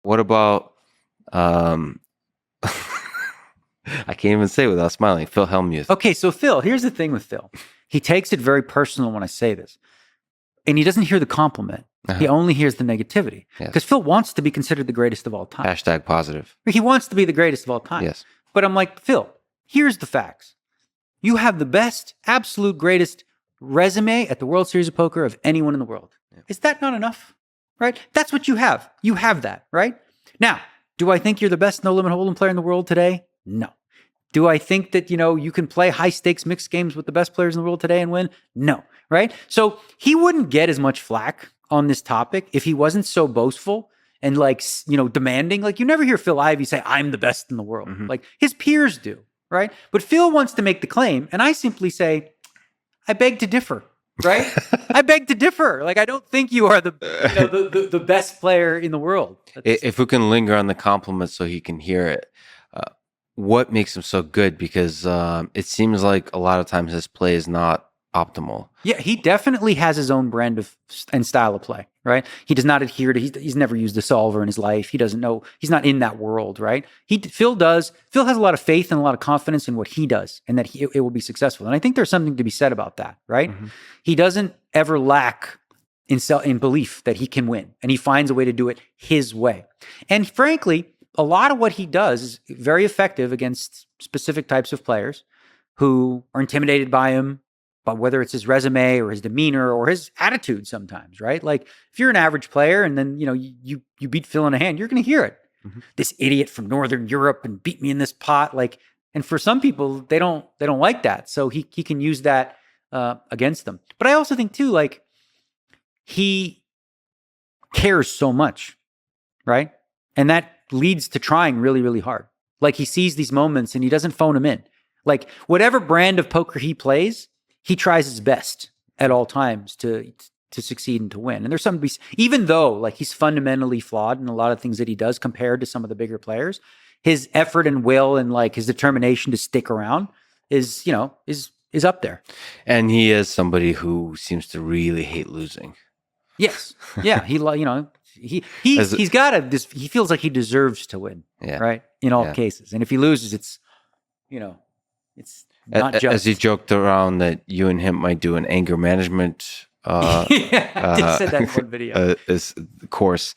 What about I can't even say it without smiling. Phil Hellmuth. Okay, so Phil, here's the thing with Phil. He takes it very personal when I say this. And he doesn't hear the compliment. He only hears the negativity. Because Phil wants to be considered the greatest of all time. Hashtag positive. He wants to be the greatest of all time. Yes. But I'm like, Phil, here's the facts. You have the best, absolute greatest resume at the World Series of Poker of anyone in the world. Yeah. Is that not enough? Right? That's what you have. You have that, right? Now, do I think you're the best no-limit hold'em player in the world today? No. Do I think that, you can play high-stakes mixed games with the best players in the world today and win? No, right? So he wouldn't get as much flack on this topic if he wasn't so boastful and demanding. Like, you never hear Phil Ivey say, I'm the best in the world. Mm-hmm. Like, his peers do, right? But Phil wants to make the claim, and I simply say, I beg to differ, right? I beg to differ. Like, I don't think you are the best player in the world. If we can linger on the compliment so he can hear it, what makes him so good? Because it seems like a lot of times his play is not optimal. Yeah, he definitely has his own brand and style of play, right? He does not adhere to, he's never used a solver in his life. He doesn't know, he's not in that world, right? Phil has a lot of faith and a lot of confidence in what he does and that it will be successful. And I think there's something to be said about that, right? Mm-hmm. He doesn't ever lack in belief that he can win, and he finds a way to do it his way. And frankly, a lot of what he does is very effective against specific types of players who are intimidated by him, but whether it's his resume or his demeanor or his attitude sometimes, right? Like, if you're an average player and then, you beat Phil in a hand, you're going to hear it. Mm-hmm. This idiot from Northern Europe and beat me in this pot. And for some people, they don't like that. So he can use that against them. But I also think too, he cares so much, right? And that leads to trying really, really hard. Like, he sees these moments and he doesn't phone them in. Like, whatever brand of poker he plays, he tries his best at all times to succeed and to win. And there's something to be, even though he's fundamentally flawed in a lot of things that he does compared to some of the bigger players, his effort and will and his determination to stick around is up there. And he is somebody who seems to really hate losing. Yes. Yeah. He feels like he deserves to win. Yeah. Right. In all cases. And if he loses, it's not just. As he joked around that you and him might do an anger management I said that in one video. Course.